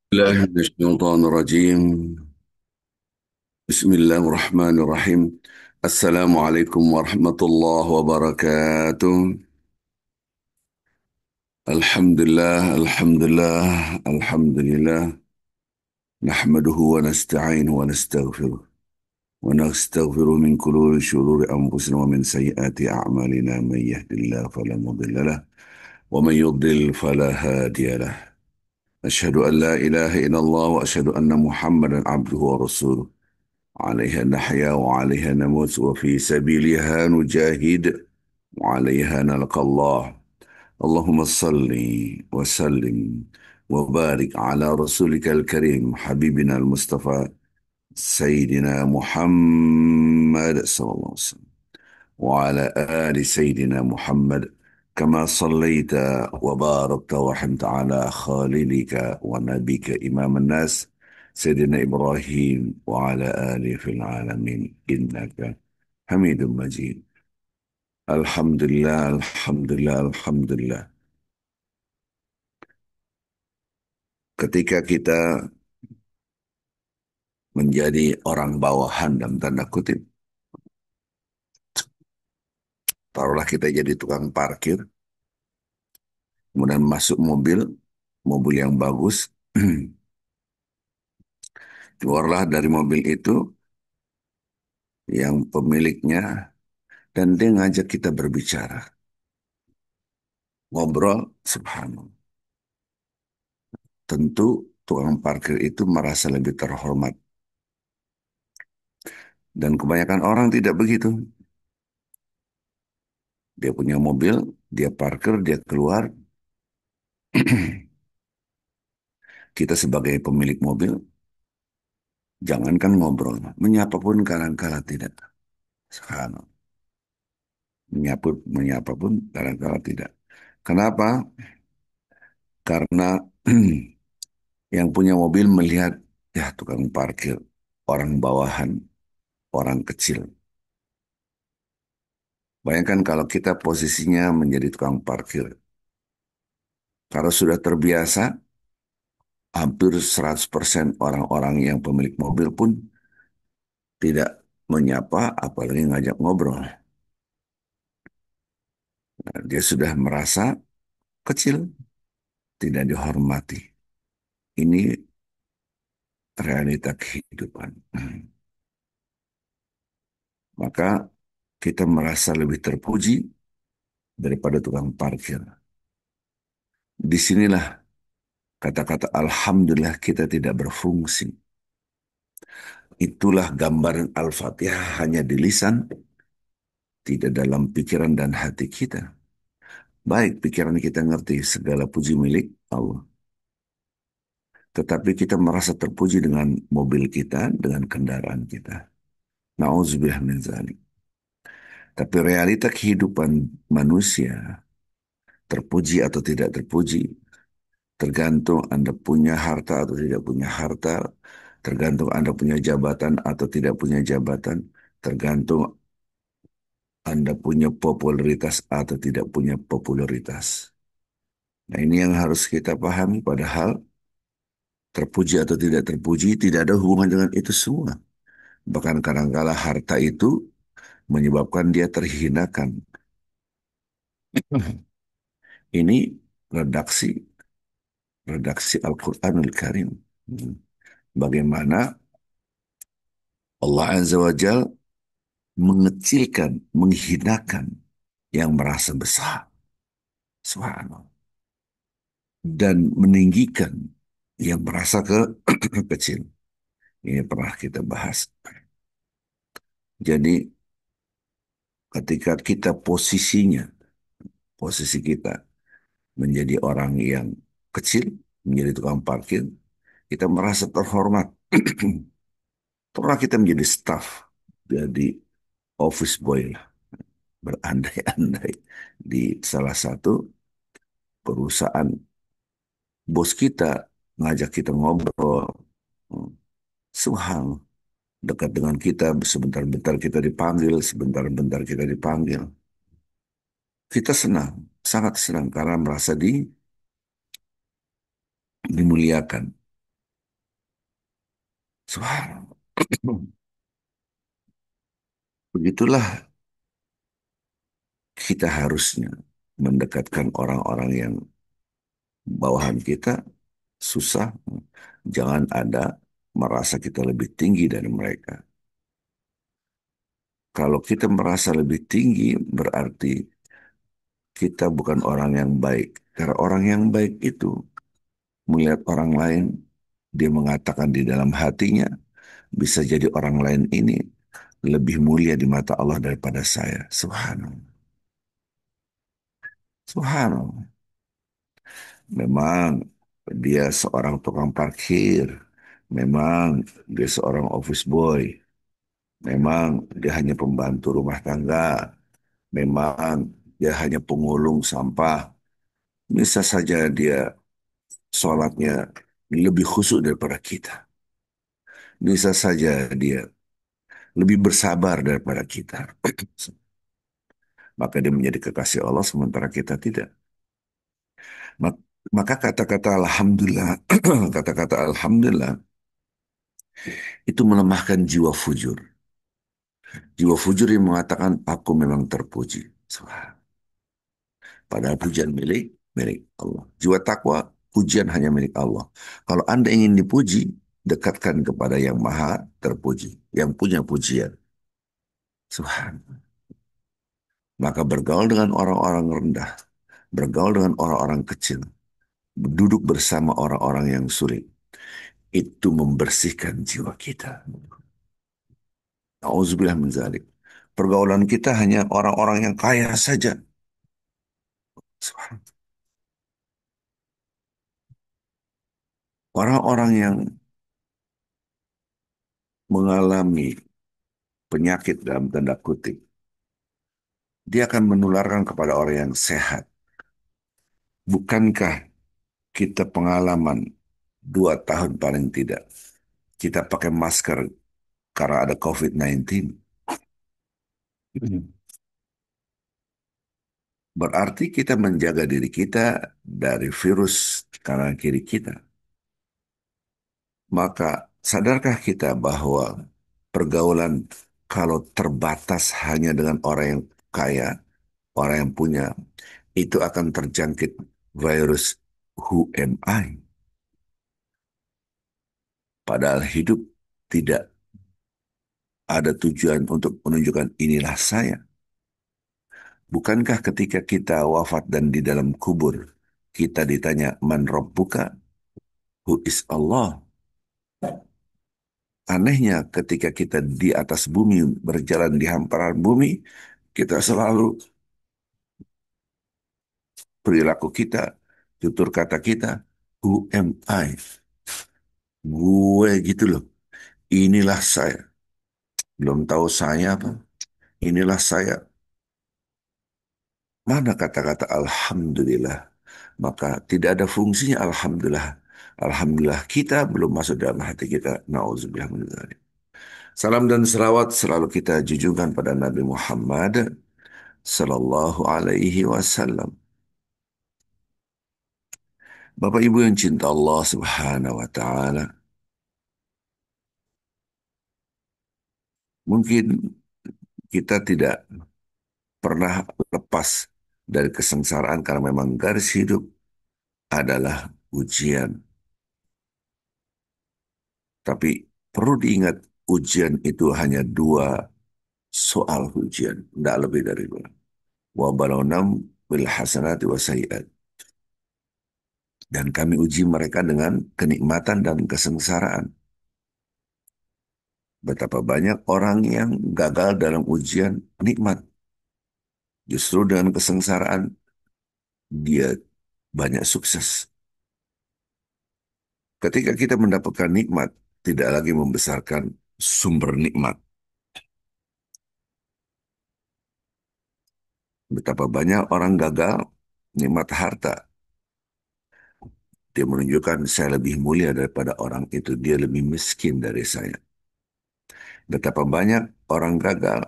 الله من الشيطان الرجيم. بسم الله الرحمن الرحيم. السلام عليكم ورحمة الله وبركاته. الحمد لله الحمد لله الحمد لله. نحمده ونستعينه ونستغفره من كل شرور أنفسنا ومن سيئات أعمالنا. من يهد الله فلا مضل له ومن يضلل فلا هادي له. أشهد أن لا إله إلا الله وأشهد أن محمدا عبده ورسوله. عليها نحيا وعليها نموت وفي سبيلها نجاهد وعليها نلقى الله. اللهم صل وسلم وبارك على رسولك الكريم حبيبنا المصطفى سيدنا محمد صلى الله عليه وسلم وعلى آل سيدنا محمد كما صليت وباركت ورحمت على خالدك ونبيك إمام الناس سيدنا إبراهيم وعلى آله في العالمين إنك حميد مجيد. الحمد لله الحمد لله الحمد لله. Ketika kita menjadi orang bawahan dalam tanda kutip, taruhlah kita jadi tukang parkir, kemudian masuk mobil, mobil yang bagus, keluarlah dari mobil itu yang pemiliknya dan dia ngajak kita berbicara, ngobrol, subhanallah. Tentu tukang parkir itu merasa lebih terhormat. Dan kebanyakan orang tidak begitu. Dia punya mobil, dia parkir, dia keluar. Kita sebagai pemilik mobil, jangankan ngobrol, menyapa pun kadang-kala tidak. Subhanallah. Menyapa pun kadang-kala tidak. Kenapa? Karena yang punya mobil melihat, ya tukang parkir, orang bawahan, orang kecil. Bayangkan kalau kita posisinya menjadi tukang parkir. Kalau sudah terbiasa, hampir 100% orang-orang yang pemilik mobil pun tidak menyapa, apalagi ngajak ngobrol. Nah, dia sudah merasa kecil, tidak dihormati. Ini realita kehidupan. Maka kita merasa lebih terpuji daripada tukang parkir. Disinilah kata-kata Alhamdulillah kita tidak berfungsi. Itulah gambaran Al-Fatihah hanya di lisan, tidak dalam pikiran dan hati kita. Baik pikiran kita ngerti segala puji milik Allah. Tetapi kita merasa terpuji dengan mobil kita, dengan kendaraan kita. Na'udzubillah min dzalik. Tapi realita kehidupan manusia, terpuji atau tidak terpuji, tergantung Anda punya harta atau tidak punya harta, tergantung Anda punya jabatan atau tidak punya jabatan, tergantung Anda punya popularitas atau tidak punya popularitas. Nah ini yang harus kita pahami, padahal terpuji atau tidak terpuji tidak ada hubungan dengan itu semua. Bahkan kadangkala harta itu menyebabkan dia terhinakan. Ini redaksi redaksi Al-Quranul Karim. Bagaimana Allah Azza wa Jal mengecilkan, menghinakan yang merasa besar. Subhanallah. Dan meninggikan yang merasa kecil. Ini pernah kita bahas. Jadi ketika kita posisi kita menjadi orang yang kecil, menjadi tukang parkir, kita merasa terhormat. Pernah kita menjadi staff, jadi office boy lah, berandai-andai di salah satu perusahaan. Bos kita ngajak kita ngobrol, subhanallah, dekat dengan kita, sebentar-bentar kita dipanggil, sebentar-bentar kita dipanggil. Kita senang, sangat senang karena merasa dimuliakan. Subhanallah. Begitulah kita harusnya mendekatkan orang-orang yang bawahan kita susah. Jangan ada merasa kita lebih tinggi dari mereka. Kalau kita merasa lebih tinggi, berarti kita bukan orang yang baik. Karena orang yang baik itu melihat orang lain, dia mengatakan di dalam hatinya, bisa jadi orang lain ini lebih mulia di mata Allah daripada saya. Subhanallah. Subhanallah. Memang dia seorang tukang parkir. Memang dia seorang office boy. Memang dia hanya pembantu rumah tangga. Memang dia hanya pengulung sampah. Bisa saja dia sholatnya lebih khusyuk daripada kita. Bisa saja dia lebih bersabar daripada kita. Maka dia menjadi kekasih Allah sementara kita tidak. Mak- Maka kata-kata Alhamdulillah, kata-kata Alhamdulillah itu melemahkan jiwa fujur. Jiwa fujur yang mengatakan aku memang terpuji. Padahal pujian milik milik Allah. Jiwa takwa, pujian hanya milik Allah. Kalau Anda ingin dipuji, dekatkan kepada yang maha terpuji, yang punya pujian. Subhan. Maka bergaul dengan orang-orang rendah, bergaul dengan orang-orang kecil, duduk bersama orang-orang yang sulit, itu membersihkan jiwa kita. Nauzubillah min zalik. Pergaulan kita hanya orang-orang yang kaya saja. Subhan. Orang-orang yang mengalami penyakit dalam tanda kutip, dia akan menularkan kepada orang yang sehat. Bukankah kita pengalaman 2 tahun paling tidak, kita pakai masker karena ada COVID-19? Berarti kita menjaga diri kita dari virus kanan kiri kita. Maka sadarkah kita bahwa pergaulan kalau terbatas hanya dengan orang yang kaya, orang yang punya, itu akan terjangkit virus who am I? Padahal hidup tidak ada tujuan untuk menunjukkan inilah saya. Bukankah ketika kita wafat dan di dalam kubur, kita ditanya man rabbuka, who is Allah? Anehnya ketika kita di atas bumi, berjalan di hamparan bumi, kita selalu perilaku kita, tutur kata kita, who am I? Gue gitu loh. Inilah saya. Belum tahu saya apa. Inilah saya. Mana kata-kata Alhamdulillah? Maka tidak ada fungsinya Alhamdulillah. Alhamdulillah kita belum masuk dalam hati kita. Nauzubillah min dzalik. Salam dan selawat selalu kita junjungkan pada Nabi Muhammad sallallahu alaihi wasallam. Bapak Ibu yang cinta Allah Subhanahu wa taala, mungkin kita tidak pernah lepas dari kesengsaraan karena memang garis hidup adalah ujian. Tapi perlu diingat ujian itu hanya 2 soal ujian, tidak lebih dari 2. Wa balawnam bil hasanati wa sayyi'at. Dan kami uji mereka dengan kenikmatan dan kesengsaraan. Betapa banyak orang yang gagal dalam ujian nikmat. Justru dengan kesengsaraan dia banyak sukses. Ketika kita mendapatkan nikmat, tidak lagi membesarkan sumber nikmat. Betapa banyak orang gagal nikmat harta. Dia menunjukkan saya lebih mulia daripada orang itu. Dia lebih miskin dari saya. Betapa banyak orang gagal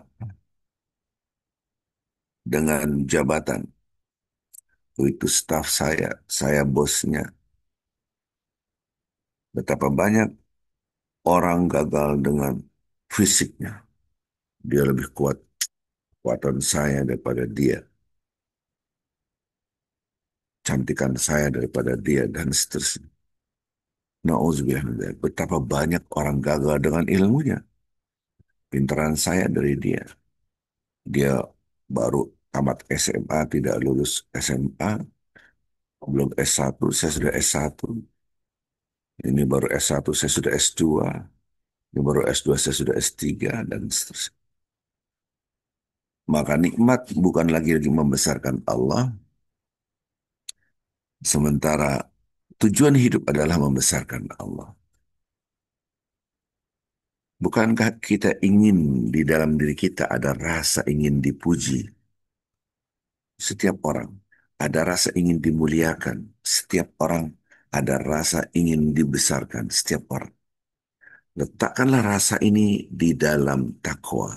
dengan jabatan. Oh, itu staf saya bosnya. Betapa banyak Orang gagal dengan fisiknya. Dia lebih kuat, kekuatan saya daripada dia, cantikan saya daripada dia, dan seterusnya. Nauzubillah min dzalik. Betapa banyak orang gagal dengan ilmunya. Pintaran saya dari dia. Dia baru tamat SMA, tidak lulus SMA, belum S1, saya sudah S1. Ini baru S1, saya sudah S2. Ini baru S2, saya sudah S3, dan seterusnya. Maka nikmat bukan lagi membesarkan Allah, sementara tujuan hidup adalah membesarkan Allah. Bukankah kita ingin di dalam diri kita ada rasa ingin dipuji? Setiap orang ada rasa ingin dimuliakan. Setiap orang ada rasa ingin dibesarkan. Setiap orang. Letakkanlah rasa ini di dalam takwa.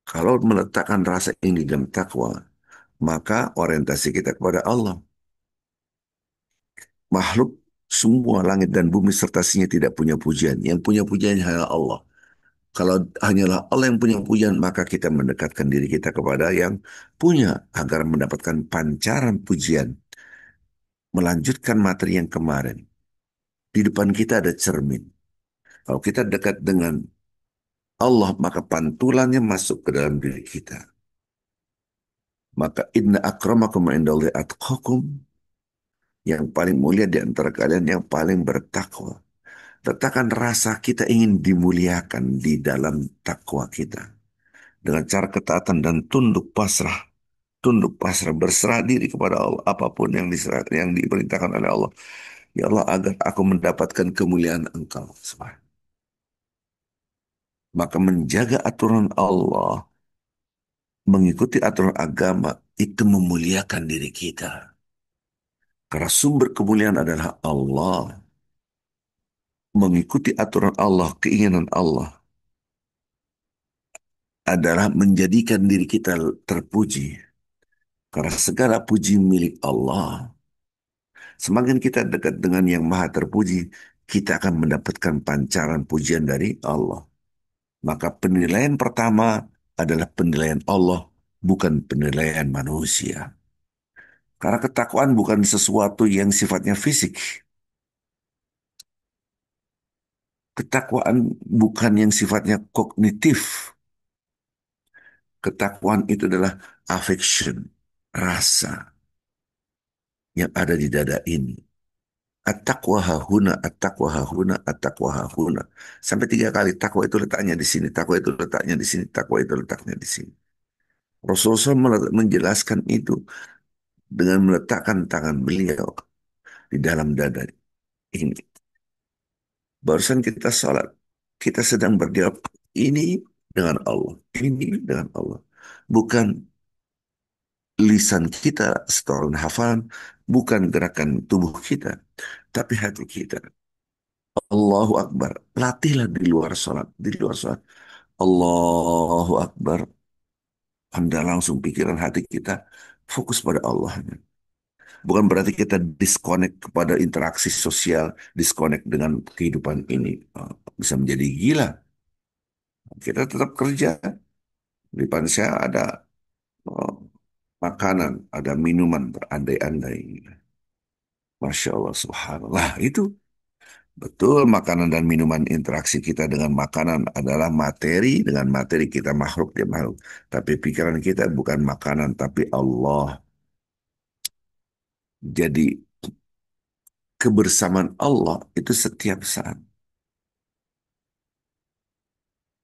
Kalau meletakkan rasa ini di dalam takwa, maka orientasi kita kepada Allah. Makhluk semua langit dan bumi sertasinya tidak punya pujian. Yang punya pujian hanya Allah. Kalau hanyalah Allah yang punya pujian, maka kita mendekatkan diri kita kepada yang punya agar mendapatkan pancaran pujian. Melanjutkan materi yang kemarin. Di depan kita ada cermin. Kalau kita dekat dengan Allah, maka pantulannya masuk ke dalam diri kita. Maka inna akramakum indallahi atqakum, yang paling mulia di antara kalian yang paling bertakwa. Letakkan rasa kita ingin dimuliakan di dalam takwa kita. Dengan cara ketaatan dan tunduk pasrah, berserah diri kepada Allah, apapun yang yang diperintahkan oleh Allah. Ya Allah, agar aku mendapatkan kemuliaan Engkau. Maka menjaga aturan Allah, mengikuti aturan agama, itu memuliakan diri kita. Karena sumber kemuliaan adalah Allah. Mengikuti aturan Allah, keinginan Allah, adalah menjadikan diri kita terpuji. Karena segala puji milik Allah. Semakin kita dekat dengan yang maha terpuji, kita akan mendapatkan pancaran pujian dari Allah. Maka penilaian pertama adalah penilaian Allah, bukan penilaian manusia. Karena ketakwaan bukan sesuatu yang sifatnya fisik. Ketakwaan bukan yang sifatnya kognitif. Ketakwaan itu adalah affection, rasa yang ada di dada ini. At-taqwa hahuna, at-taqwa hahuna, at-taqwa hahuna. Sampai 3 kali takwa itu letaknya di sini, takwa itu letaknya di sini, takwa itu letaknya di sini. Rasulullah menjelaskan itu dengan meletakkan tangan beliau di dalam dada ini. Barusan kita salat, kita sedang berdialog ini dengan Allah, ini dengan Allah. Bukan lisan kita setoran hafalan, bukan gerakan tubuh kita, tapi hati kita. Allahu Akbar. Latihlah di luar sholat. Di luar sholat. Allahu Akbar. Anda langsung pikiran hati kita fokus pada Allah. Bukan berarti kita disconnect kepada interaksi sosial, disconnect dengan kehidupan ini. Bisa menjadi gila. Kita tetap kerja. Di depan saya ada uh, makanan, ada minuman berandai-andai. Masya Allah, subhanallah. Itu betul, makanan dan minuman, interaksi kita dengan makanan adalah materi, dengan materi kita makhluk, dia makhluk. Tapi pikiran kita bukan makanan, tapi Allah. Jadi kebersamaan Allah itu setiap saat.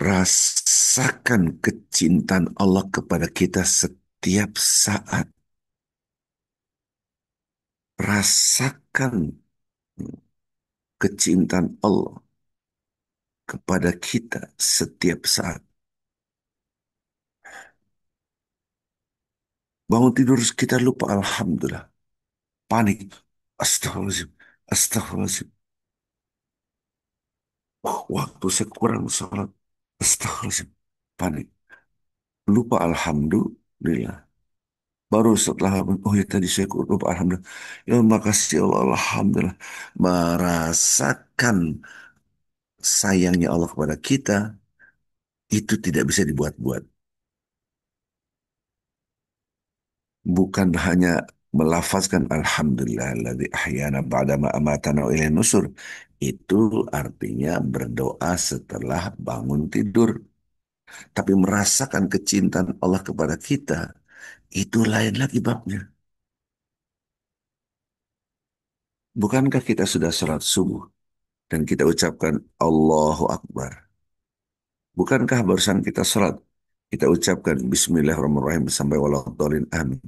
Rasakan kecintaan Allah kepada kita setiap saat. Rasakan kecintaan Allah kepada kita setiap saat. Bangun tidur kita lupa Alhamdulillah. Panik. Astagfirullahaladzim. Astagfirullahaladzim. Waktu saya kurang sholat. Astagfirullahaladzim. Panik. Lupa Alhamdulillah. Baru setelah, oh ya tadi saya lupa, alhamdulillah. Ya makasih Allah, alhamdulillah. Merasakan sayangnya Allah kepada kita, itu tidak bisa dibuat-buat. Bukan hanya melafazkan alhamdulillahilladzi ahyana ba'dama amatana wa ilaihin nusur. Itu artinya berdoa setelah bangun tidur. Tapi merasakan kecintaan Allah kepada kita, itu lain lagi babnya. Bukankah kita sudah sholat subuh dan kita ucapkan Allahu Akbar? Bukankah barusan kita sholat, kita ucapkan Bismillahirrahmanirrahim sampai waladhdallin amin?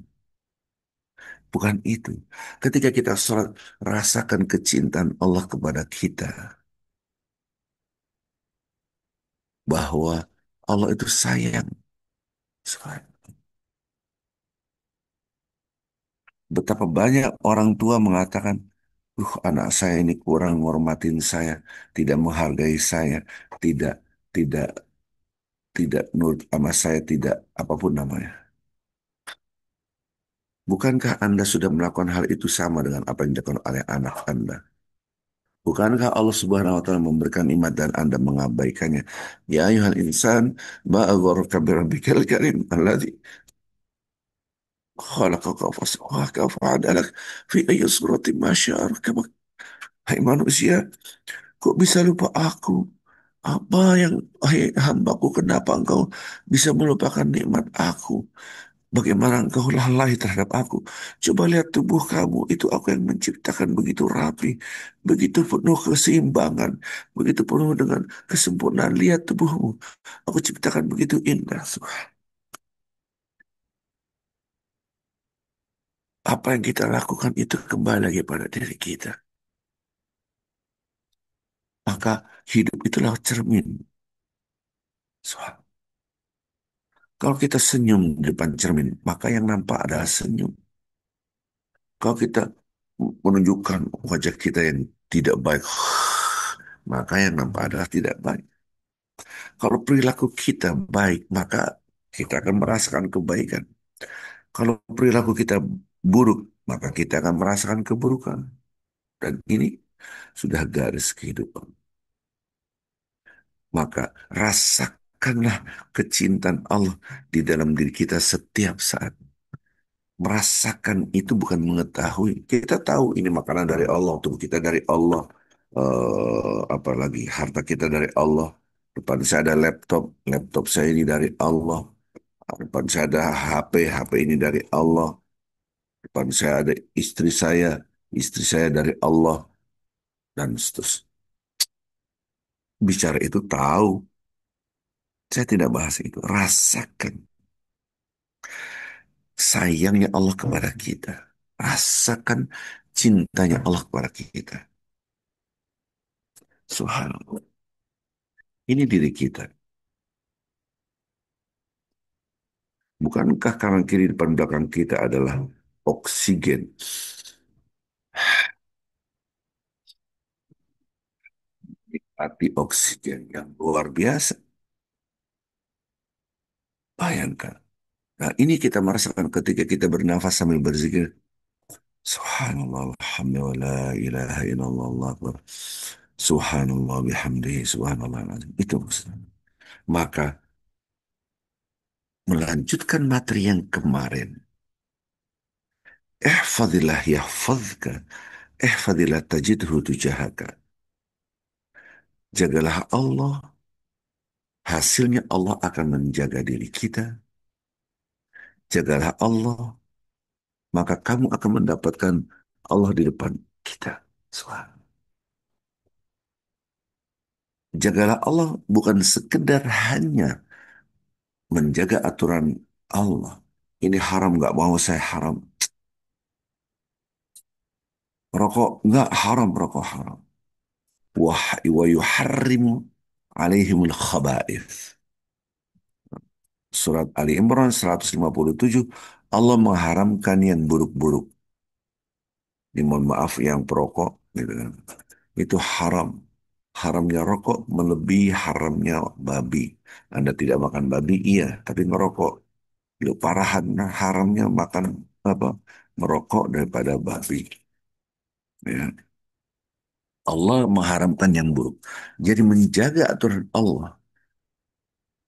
Bukan itu. Ketika kita sholat, rasakan kecintaan Allah kepada kita. Bahwa Allah itu sayang. Betapa banyak orang tua mengatakan, anak saya ini kurang menghormatin saya, tidak menghargai saya, tidak tidak tidak nurut sama saya, tidak apapun namanya. Bukankah Anda sudah melakukan hal itu sama dengan apa yang dilakukan oleh anak Anda? Bukankah Allah Subhanahu wa taala memberikan nikmat dan Anda mengabaikannya? Ya ayuhal insan, ma agharraka bi rabbikal karim alladzi khalaqaka fasawwaka fa'adalak fi ayyi suratin ma syaa rakabak. Hai manusia, kok bisa lupa aku? Apa yang, hai hambaku, kenapa engkau bisa melupakan nikmat aku? Bagaimana engkau lalai terhadap aku? Coba lihat tubuh kamu, itu aku yang menciptakan begitu rapi, begitu penuh keseimbangan, begitu penuh dengan kesempurnaan. Lihat tubuhmu, aku ciptakan begitu indah. Apa yang kita lakukan itu kembali lagi pada diri kita. Maka hidup itulah cermin. Kalau kita senyum di depan cermin, maka yang nampak adalah senyum. Kalau kita menunjukkan wajah kita yang tidak baik, maka yang nampak adalah tidak baik. Kalau perilaku kita baik, maka kita akan merasakan kebaikan. Kalau perilaku kita buruk, maka kita akan merasakan keburukan. Dan ini sudah garis kehidupan. Maka rasakanlah kecintaan Allah di dalam diri kita setiap saat. Merasakan itu bukan mengetahui. Kita tahu ini makanan dari Allah, tubuh kita dari Allah, apalagi harta kita dari Allah. Depan saya ada laptop, laptop saya ini dari Allah. Depan saya ada HP, HP ini dari Allah. Depan saya ada istri saya dari Allah, dan seterusnya. Bicara itu tahu, saya tidak bahas itu. Rasakan sayangnya Allah kepada kita. Rasakan cintanya Allah kepada kita. Subhanallah. Ini diri kita. Bukankah kanan kiri depan belakang kita adalah oksigen? Arti oksigen yang luar biasa. Bayangkan. Nah, ini kita merasakan ketika kita bernafas sambil berzikir. Subhanallah, alhamdulillah, la ilaha illallah, Allahu akbar. Subhanallah bihamdihi, subhanallah alazim. Itu maksudnya. Maka melanjutkan materi yang kemarin. Ihfadillah yahfadka. Ihfadillah tajidhu tujahaka. Jagalah Allah, hasilnya Allah akan menjaga diri kita. Jagalah Allah, maka kamu akan mendapatkan Allah di depan kita. Subhanallah. Jagalah Allah bukan sekedar hanya menjaga aturan Allah. Ini haram, nggak mau saya haram. Rokok nggak haram, rokok haram. Wa yuharrimu alaihimul khaba'ith. Surat Ali Imran 157, Allah mengharamkan yang buruk-buruk. Ini mohon maaf yang perokok, gitu kan. Itu haram. Haramnya rokok melebihi haramnya babi. Anda tidak makan babi, iya, tapi merokok Ya, parahan haramnya makan apa merokok daripada babi. Ya. Allah mengharamkan yang buruk. Jadi menjaga aturan Allah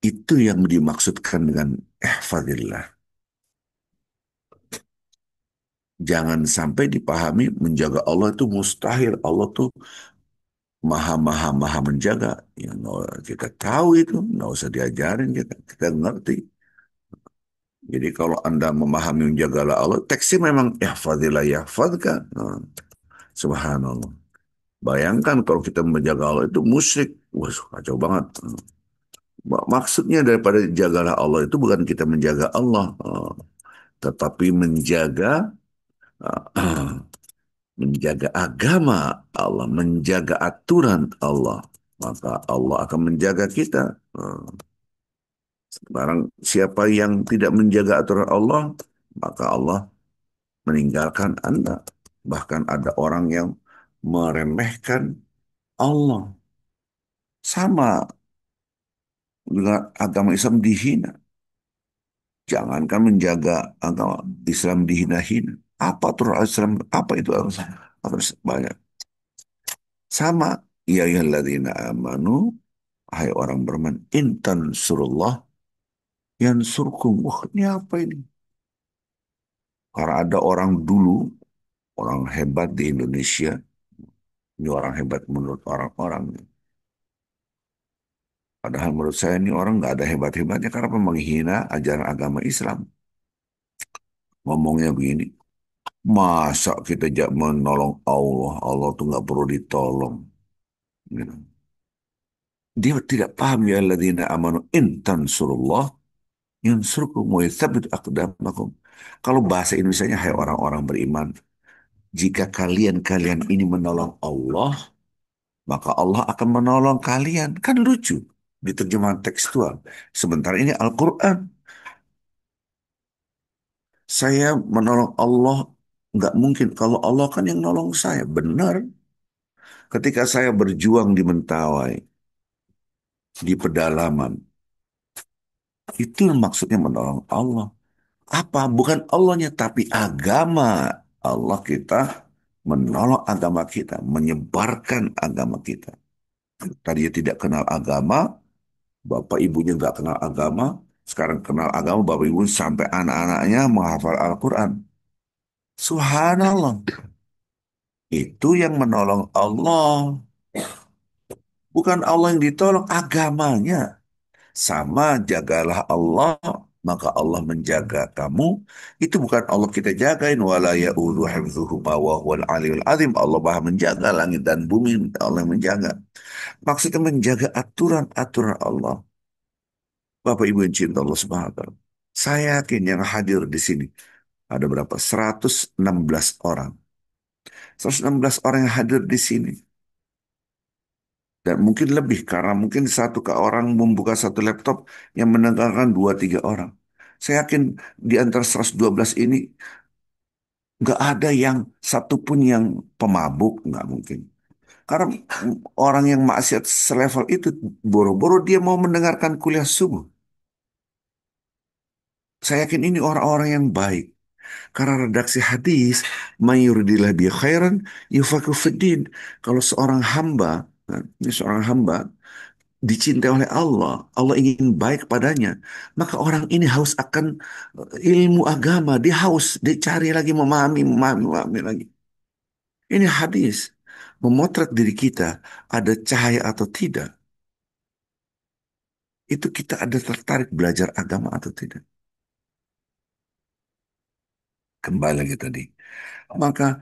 itu yang dimaksudkan dengan ihfadillah. Jangan sampai dipahami menjaga Allah itu mustahil. Allah tuh maha maha maha menjaga. Ya, kita tahu itu, nggak usah diajarin kita ngerti. Jadi kalau Anda memahami menjagalah Allah, teksnya memang ihfadillah yahfadka. Nah, subhanallah. Bayangkan kalau kita menjaga Allah itu musyrik. Wah, kacau banget. Maksudnya daripada jagalah Allah itu bukan kita menjaga Allah, tetapi menjaga menjaga agama Allah, menjaga aturan Allah. Maka Allah akan menjaga kita. Barang siapa yang tidak menjaga aturan Allah, maka Allah meninggalkan Anda. Bahkan ada orang yang meremehkan Allah. Sama dengan agama Islam dihina. Jangankan menjaga agama Islam dihina-hina. Apa tuh Islam? Apa itu alasan? Harus banyak. Sama. Ya ayyuhalladzina amanu. Hai orang beriman. Intan surullah. Yang surkum. Wah, ini apa ini? Karena ada orang dulu. Orang hebat di Indonesia. Ini orang hebat menurut orang-orang. Padahal menurut saya ini orang nggak ada hebat-hebatnya. Karena menghina ajaran agama Islam. Ngomongnya begini. Masa kita menolong Allah, Allah tuh nggak perlu ditolong. Gitu. Dia tidak paham ya alladzina amanu in tansurullah yansurkum wa yuthabbit aqdamakum. Kalau bahasa Indonesianya hai orang-orang beriman, jika kalian ini menolong Allah, maka Allah akan menolong kalian. Kan lucu di terjemahan tekstual. Sementara ini Al-Quran. Saya menolong Allah nggak mungkin kalau Allah kan yang nolong saya. Benar. Ketika saya berjuang di Mentawai, di pedalaman. Itu maksudnya menolong Allah. Apa? Bukan Allahnya, tapi agama Allah kita menolong agama kita, menyebarkan agama kita. Tadinya tidak kenal agama, bapak ibunya nggak kenal agama, sekarang kenal agama, bapak ibu sampai anak-anaknya menghafal Al-Quran. Subhanallah. Itu yang menolong Allah. Bukan Allah yang ditolong, agamanya. Sama jagalah Allah, maka Allah menjaga kamu. Itu bukan Allah kita jagain. Wala ya'udhu hifdzuhuma wa huwal aliyul azim. Allah maha menjaga langit dan bumi. Allah yang menjaga. Maksudnya menjaga aturan-aturan Allah. Bapak Ibu yang cinta Allah Subhanahu wa taala. Saya yakin yang hadir di sini ada berapa? 116 orang. 116 orang yang hadir di sini. Dan mungkin lebih karena mungkin satu ke orang membuka satu laptop yang mendengarkan dua tiga orang. Saya yakin di antara 112 ini nggak ada yang satupun yang pemabuk, nggak mungkin. Karena orang yang maksiat selevel itu boro-boro dia mau mendengarkan kuliah subuh. Saya yakin ini orang-orang yang baik. Karena redaksi hadis, mayuridillah bi khairan yufaqihu fiddin. Kalau seorang hamba, nah, ini seorang hamba dicintai oleh Allah, Allah ingin baik padanya, maka orang ini haus akan ilmu agama, dia haus, dia cari lagi memahami, memahami, memahami lagi. Ini hadis memotret diri kita, ada cahaya atau tidak, itu kita ada tertarik belajar agama atau tidak. Kembali lagi tadi. Maka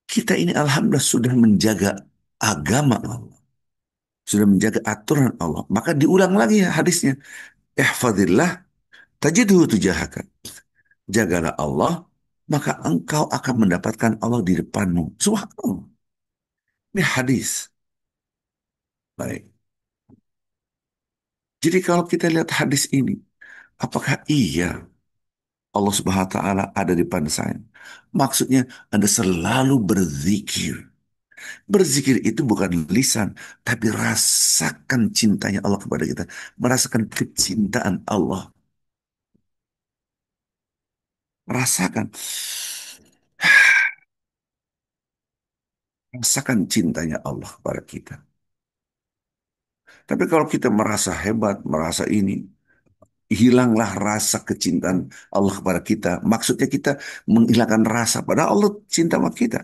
kita ini alhamdulillah sudah menjaga agama Allah, sudah menjaga aturan Allah. Maka diulang lagi ya hadisnya. Ihfadillah tajidhu tujahaka. Jagalah Allah, maka engkau akan mendapatkan Allah di depanmu. Subhanallah. Ini hadis. Baik. Jadi kalau kita lihat hadis ini, apakah iya Allah Subhanahu wa taala ada di depan saya? Maksudnya Anda selalu berzikir. Berzikir itu bukan lisan, tapi rasakan cintanya Allah kepada kita. Merasakan kecintaan Allah. Rasakan, rasakan cintanya Allah kepada kita. Tapi kalau kita merasa hebat, merasa ini, hilanglah rasa kecintaan Allah kepada kita. Maksudnya kita menghilangkan rasa pada Allah cinta sama kita.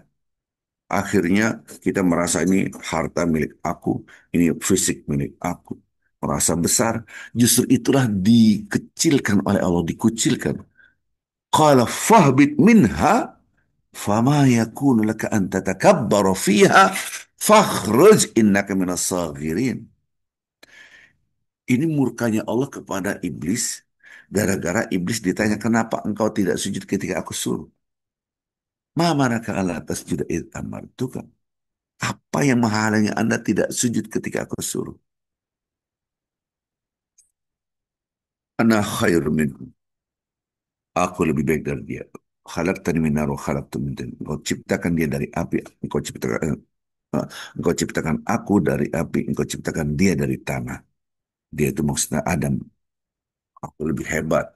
Akhirnya kita merasa ini harta milik aku, ini fisik milik aku. Merasa besar, justru itulah dikecilkan oleh Allah, dikucilkan. Qala fahbit minha fama yakunu laka an tatakabbara fiha fakhruj innaka minas saghirin. Ini murkanya Allah kepada iblis gara-gara iblis ditanya kenapa engkau tidak sujud ketika aku suruh. Ma manaka alla tasjuda id amartuka. Apa yang menghalangi Anda tidak sujud ketika aku suruh? Ana khair minhu. Aku lebih baik dari dia. Khalaqtani min nar wa khalaqtu min tin. Engkau ciptakan dia dari api, engkau ciptakan aku dari api, engkau ciptakan dia dari tanah. Dia itu maksudnya Adam. Aku lebih hebat.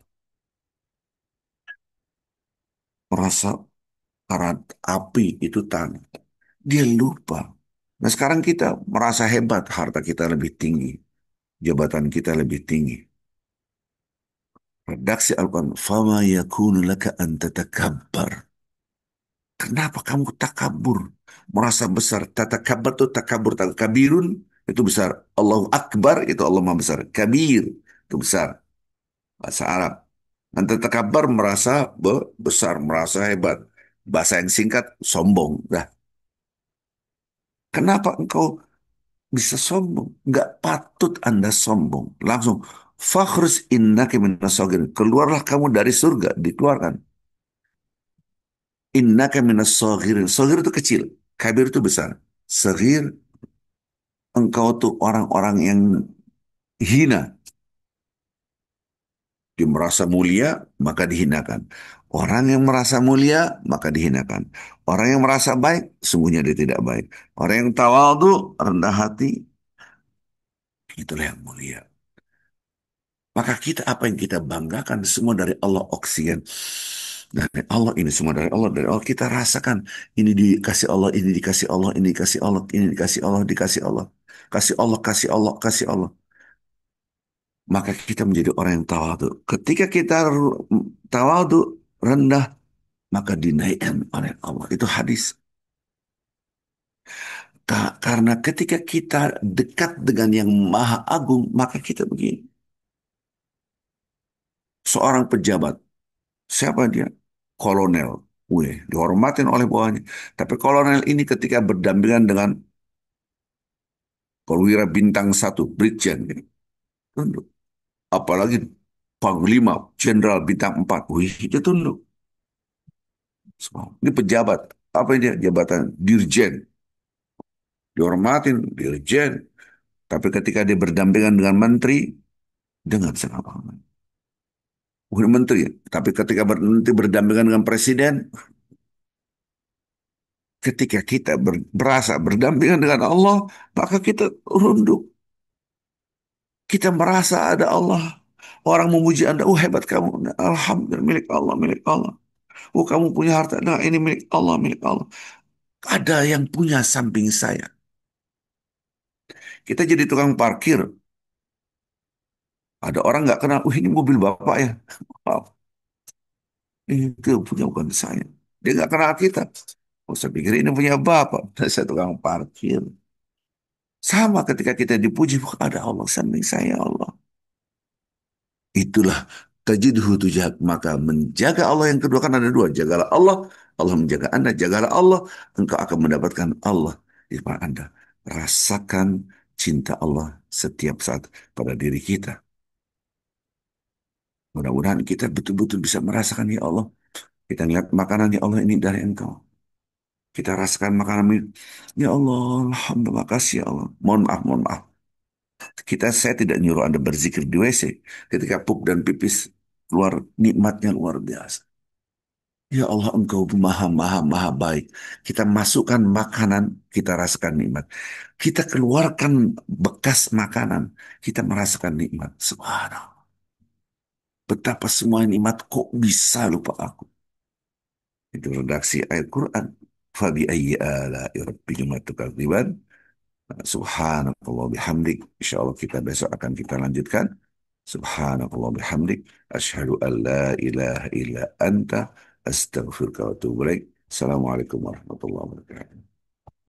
Merasa karena api itu tanah. Dia lupa. Nah sekarang kita merasa hebat, harta kita lebih tinggi, jabatan kita lebih tinggi. Redaksi Al-Quran, "Fama yakunu laka an tatakabbar." Kenapa kamu takabur? Merasa besar. Tatakabbar itu takabur, kabirun itu besar. Allahu Akbar itu Allah Maha besar. Kabir itu besar. Bahasa Arab. Dan tatakabbar merasa besar, merasa hebat. Bahasa yang singkat, sombong. Nah, kenapa engkau bisa sombong? Nggak patut Anda sombong. Langsung, fakhrus innaka minas sagirin. Keluarlah kamu dari surga, dikeluarkan. Innaka minas sagirin. Sagir itu kecil, kabir itu besar. Sagir, engkau tuh orang-orang yang hina. Dia merasa mulia, maka dihinakan. Orang yang merasa mulia, maka dihinakan. Orang yang merasa baik, sungguhnya dia tidak baik. Orang yang tawadhu, rendah hati, itulah yang mulia. Maka kita apa yang kita banggakan semua dari Allah, oksigen dari Allah, ini semua dari Allah, dari Allah kita rasakan. Ini dikasih Allah, ini dikasih Allah, ini dikasih Allah, ini dikasih Allah, dikasih Allah, kasih Allah, kasih Allah, kasih Allah. Maka kita menjadi orang yang tawadhu. Ketika kita tawadhu, rendah, maka dinaikkan oleh Allah. Itu hadis. Karena ketika kita dekat dengan yang maha agung, maka kita begini. Seorang pejabat, siapa dia? Kolonel. Wih, dihormatin oleh bawahnya. Tapi kolonel ini ketika berdampingan dengan perwira bintang satu, Brigjen, gitu, tunduk. Apalagi Panglima, Jenderal bintang 4, wih, itu tunduk. Ini pejabat. Apa ini dia? Jabatan Dirjen. Dihormatin, Dirjen. Tapi ketika dia berdampingan dengan menteri, dia nggak bisa ngapa-ngapain. Bukan menteri, tapi ketika nanti berdampingan dengan presiden, ketika kita berasa berdampingan dengan Allah, maka kita runduk. Kita merasa ada Allah. Orang memuji Anda, oh hebat kamu. Alhamdulillah, milik Allah, milik Allah. Oh kamu punya harta, nah ini milik Allah, milik Allah. Ada yang punya samping saya. Kita jadi tukang parkir. Ada orang nggak kenal, ini mobil bapak ya. Wow, itu punya bukan saya. Dia nggak kenal kita. Oh saya pikir ini punya bapak. Saya tukang parkir. Sama ketika kita dipuji, ada Allah samping saya Allah. Itulah tajiduhu tujahak. Maka menjaga Allah yang kedua kan ada dua. Jagalah Allah, Allah menjaga Anda. Jagalah Allah, engkau akan mendapatkan Allah di depan Anda. Rasakan cinta Allah setiap saat pada diri kita. Mudah-mudahan kita betul-betul bisa merasakan ya Allah. Kita lihat makanan ya Allah ini dari engkau. Kita rasakan makanan ini. Ya Allah, Alhamdulillah, kasih ya Allah. Mohon maaf, mohon maaf. Saya tidak nyuruh Anda berzikir di WC. Ketika pup dan pipis keluar, nikmatnya luar biasa. Ya Allah, Engkau maha, maha, maha baik. Kita masukkan makanan, kita rasakan nikmat. Kita keluarkan bekas makanan, kita merasakan nikmat. Subhanallah. Betapa semua nikmat kok bisa lupa aku. Itu redaksi ayat Quran. Fabi ayyi ala'i rabbikuma tukadziban. Subhanakallah bihamdik. Insyaallah kita besok akan kita lanjutkan. Subhanakallah bihamdik. Asyhadu an la ilaha illa anta astaghfiruka wa atubu ilaik. Assalamualaikum warahmatullahi wabarakatuh.